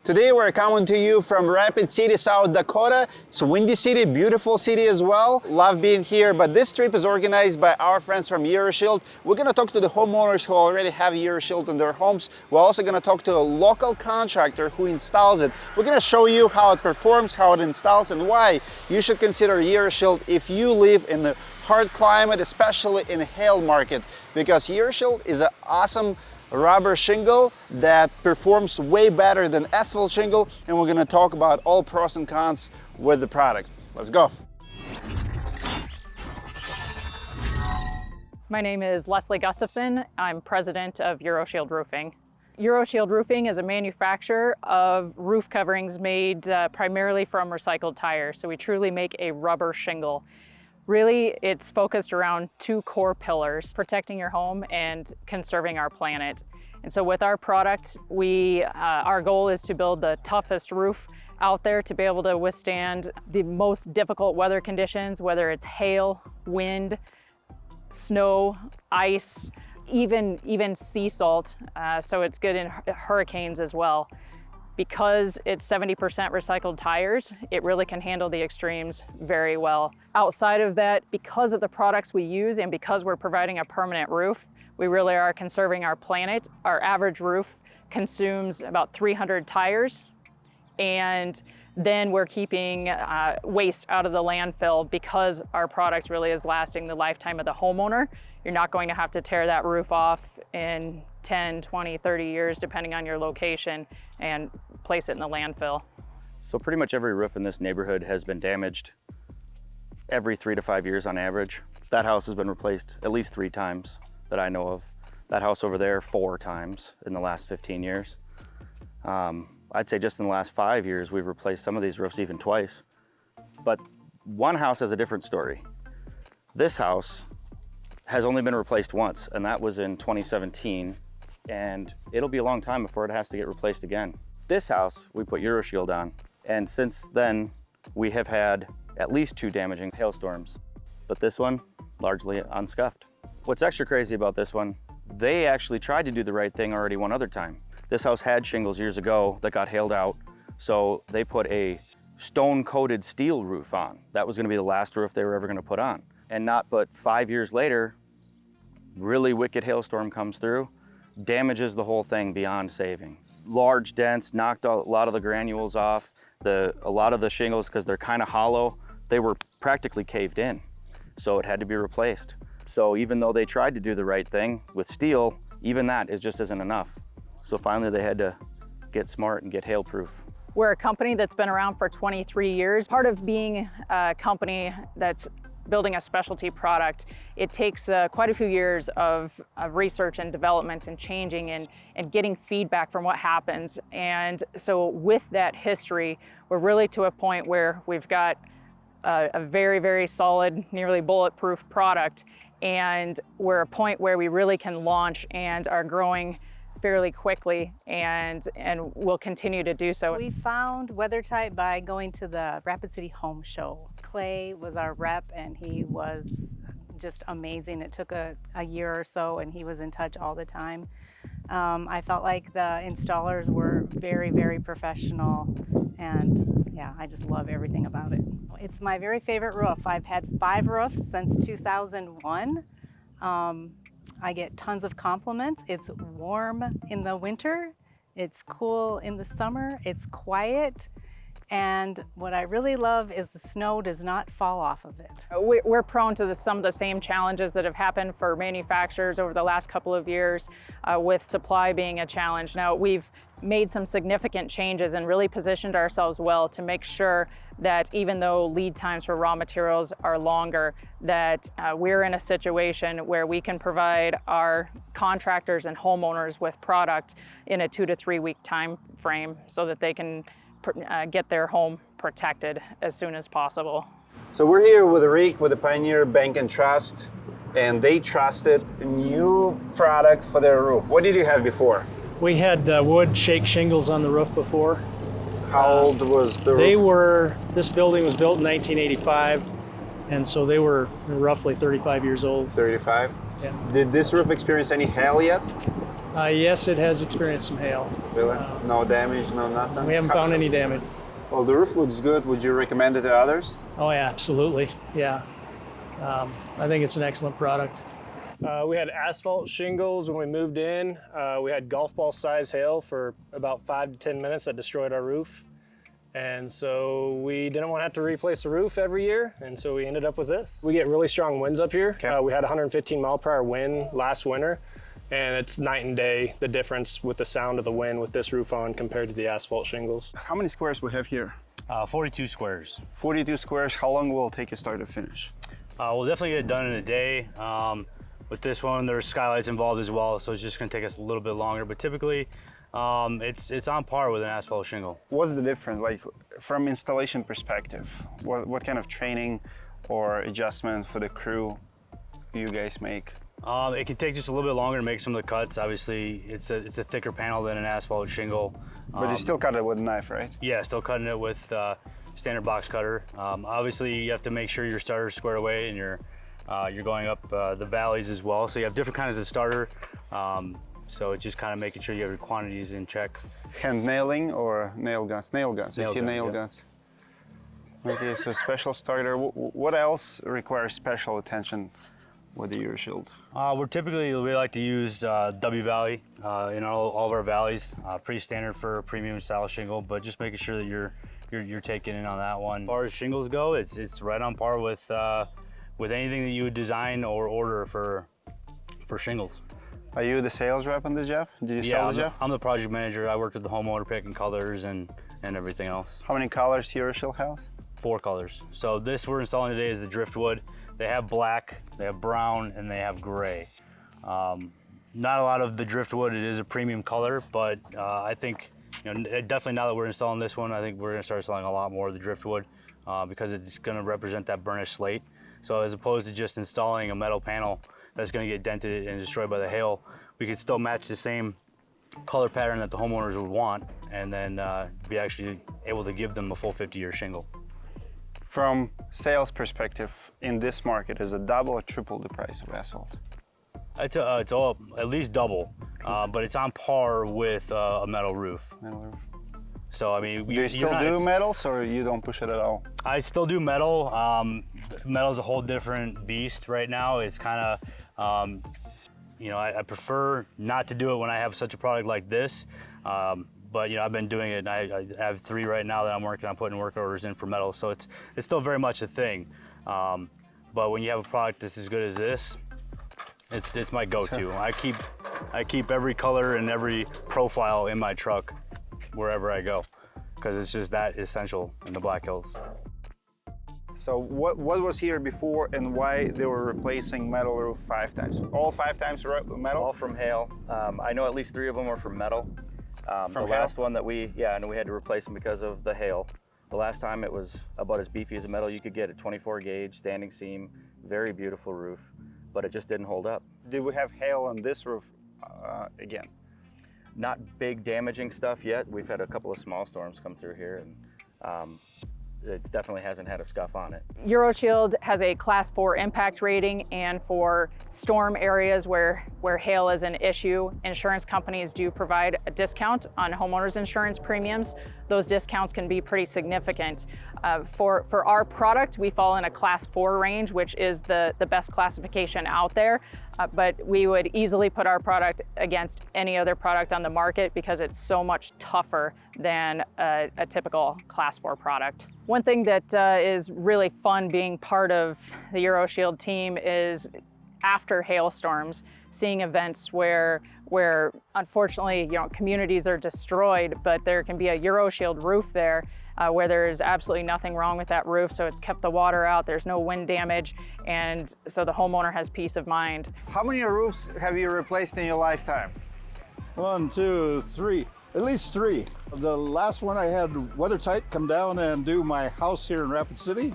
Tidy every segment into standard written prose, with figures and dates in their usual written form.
Today we're coming to you from Rapid City, South Dakota. It's a windy city, beautiful city as well. Love being here, but this trip is organized by our friends from Euroshield. We're gonna talk to the homeowners who already have Euroshield in their homes. We're also gonna talk to a local contractor who installs it. We're gonna show you how it performs, how it installs, and why you should consider Euroshield if you live in the hard climate, especially in the hail market, because Euroshield is an awesome rubber shingle that performs way better than asphalt shingle, and we're going to talk about all pros and cons with the product. Let's go. My name is Leslie Gustafson. I'm president of Euroshield Roofing. Euroshield Roofing is a manufacturer of roof coverings made primarily from recycled tires. So we truly make a rubber shingle. Really, it's focused around two core pillars: protecting your home and conserving our planet. And so with our product, our goal is to build the toughest roof out there to be able to withstand the most difficult weather conditions, whether it's hail, wind, snow, ice, even sea salt. So it's good in hurricanes as well. Because it's 70% recycled tires, it really can handle the extremes very well. Outside of that, because of the products we use and because we're providing a permanent roof, we really are conserving our planet. Our average roof consumes about 300 tires, and then we're keeping waste out of the landfill because our product really is lasting the lifetime of the homeowner. You're not going to have to tear that roof off in 10, 20, 30 years, depending on your location, and place it in the landfill. So pretty much every roof in this neighborhood has been damaged every 3 to 5 years on average. That house has been replaced at least 3 times that I know of. That house over there 4 times in the last 15 years. I'd say just in the last 5 years, we've replaced some of these roofs even twice. But one house has a different story. This house has only been replaced once, and that was in 2017. And it'll be a long time before it has to get replaced again. This house, we put Euroshield on, and since then, we have had at least 2 damaging hailstorms, but this one, largely unscuffed. What's extra crazy about this one, they actually tried to do the right thing already one other time. This house had shingles years ago that got hailed out, so they put a stone-coated steel roof on. That was gonna be the last roof they were ever gonna put on. And not but 5 years later, really wicked hailstorm comes through, damages the whole thing beyond saving. Large dents, knocked a lot of the granules off. A lot of the shingles, because they're kind of hollow, they were practically caved in. So it had to be replaced. So even though they tried to do the right thing with steel, even that just isn't enough. So finally they had to get smart and get hail-proof. We're a company that's been around for 23 years. Part of being a company that's building a specialty product, it takes quite a few years of research and development and changing and getting feedback from what happens. And so with that history, we're really to a point where we've got a very, very solid, nearly bulletproof product. And we're a point where we really can launch and are growing fairly quickly, and we'll continue to do so. We found WeatherTight by going to the Rapid City Home Show. Clay was our rep, and he was just amazing. It took a year or so, and he was in touch all the time. I felt like the installers were very, very professional, and yeah, I just love everything about it. It's my very favorite roof. I've had 5 roofs since 2001. I get tons of compliments. It's warm in the winter, it's cool in the summer, it's quiet, and what I really love is the snow does not fall off of it. We're prone to some of the same challenges that have happened for manufacturers over the last couple of years, with supply being a challenge. Now, we've made some significant changes and really positioned ourselves well to make sure that even though lead times for raw materials are longer, that we're in a situation where we can provide our contractors and homeowners with product in a 2 to 3 week time frame so that they can get their home protected as soon as possible. So we're here with Rick with the Pioneer Bank and Trust, and they trusted a new product for their roof. What did you have before? We had wood shake shingles on the roof before. How old was the roof? This building was built in 1985, and so they were roughly 35 years old. 35? Yeah. Did this roof experience any hail yet? Yes, it has experienced some hail. Really? No damage, no nothing? We haven't found any damage. Well, the roof looks good. Would you recommend it to others? Oh yeah, absolutely. Yeah. I think it's an excellent product. We had asphalt shingles when we moved in. We had golf ball size hail for about 5 to 10 minutes that destroyed our roof. And so we didn't want to have to replace the roof every year, and so we ended up with this. We get really strong winds up here. Okay. We had 115 mile per hour wind last winter, and it's night and day, the difference with the sound of the wind with this roof on compared to the asphalt shingles. How many squares we have here? 42 squares. 42 squares. How long will it take you start to finish? We'll definitely get it done in a day. With this one, there's skylights involved as well, so it's just gonna take us a little bit longer, but typically, it's on par with an asphalt shingle. What's the difference, like from installation perspective? What kind of training or adjustment for the crew you guys make? It can take just a little bit longer to make some of the cuts. Obviously, it's a thicker panel than an asphalt shingle. But you still cut it with a knife, right? Yeah, still cutting it with standard box cutter. Obviously, you have to make sure your starter's squared away and you're going up the valleys as well. So you have different kinds of starter. So it's just kind of making sure you have your quantities in check. Hand nailing or nail guns? Nail guns. Nail You see guns, nail yeah. guns. Okay, so special starter. What else requires special attention with the Euroshield? We like to use W Valley in all of our valleys. Pretty standard for a premium style shingle, but just making sure that you're taking in on that one. As far as shingles go, it's right on par with anything that you would design or order for shingles. Are you the sales rep on the job? Do you sell the job? I'm the project manager. I worked with the homeowner picking colors and everything else. How many colors Euroshield has? 4 colors. So this we're installing today is the driftwood. They have black, they have brown, and they have gray. Not a lot of the driftwood. It is a premium color, but I think definitely now that we're installing this one, I think we're going to start selling a lot more of the driftwood because it's going to represent that burnished slate. So as opposed to just installing a metal panel that's going to get dented and destroyed by the hail, we could still match the same color pattern that the homeowners would want, and then be actually able to give them a full 50-year shingle. From sales perspective, in this market, is it double or triple the price of asphalt? It's all at least double, but it's on par with a metal roof. Metal roof. So I mean, Do you still do metals, or you don't push it at all? I still do metal. Metal's a whole different beast right now. It's kind of, I prefer not to do it when I have such a product like this. But I've been doing it, and I have 3 right now that I'm working on putting work orders in for metal. So it's still very much a thing. But when you have a product that's as good as this, it's my go-to. I keep every color and every profile in my truck wherever I go, because it's just that essential in the Black Hills. So what was here before, and why they were replacing metal roof 5 times? All 5 times metal? All from hail. I know at least 3 of them were from metal. The last one that we had to replace them because of the hail. The last time it was about as beefy as a metal you could get, a 24 gauge standing seam, very beautiful roof, but it just didn't hold up. Did we have hail on this roof again? Not big damaging stuff yet. We've had a couple of small storms come through here, and it definitely hasn't had a scuff on it. Euroshield has a Class 4 impact rating, and for storm areas where hail is an issue, insurance companies do provide a discount on homeowners insurance premiums. Those discounts can be pretty significant. For our product, we fall in a Class 4 range, which is the best classification out there, but we would easily put our product against any other product on the market because it's so much tougher than a typical Class 4 product. One thing that is really fun being part of the Euroshield team is after hailstorms, seeing events where unfortunately, communities are destroyed, but there can be a Euroshield roof there where there's absolutely nothing wrong with that roof. So it's kept the water out, there's no wind damage, and so the homeowner has peace of mind. How many roofs have you replaced in your lifetime? 1, 2, 3, at least 3. The last one I had WeatherTight come down and do my house here in Rapid City.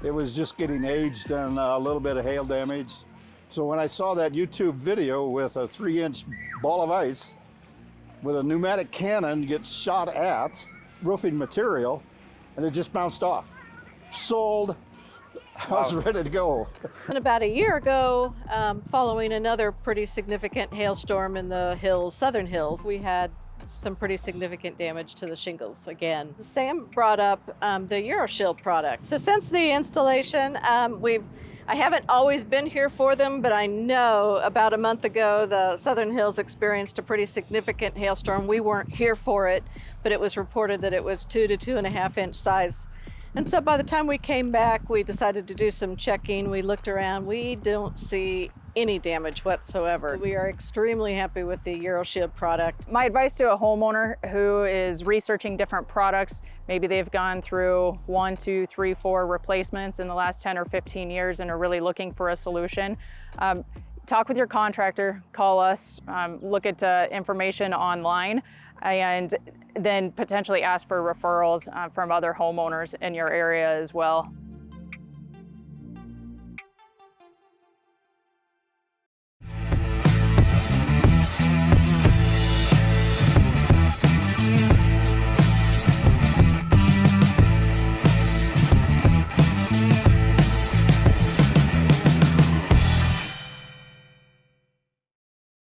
It was just getting aged and a little bit of hail damage. So when I saw that YouTube video with a 3-inch ball of ice with a pneumatic cannon get shot at roofing material, and it just bounced off. Sold. I was ready to go. And about a year ago, following another pretty significant hailstorm in the hills, southern hills, we had some pretty significant damage to the shingles again. Sam brought up the Euroshield product. So since the installation, I haven't always been here for them, but I know about a month ago the Southern Hills experienced a pretty significant hailstorm. We weren't here for it, but it was reported that it was 2 to 2.5 inch size. And so by the time we came back, we decided to do some checking. We looked around. We don't see any damage whatsoever. We are extremely happy with the Euroshield product. My advice to a homeowner who is researching different products, maybe they've gone through 1, 2, 3, 4 replacements in the last 10 or 15 years and are really looking for a solution. Talk with your contractor, call us, look at information online, and then potentially ask for referrals from other homeowners in your area as well.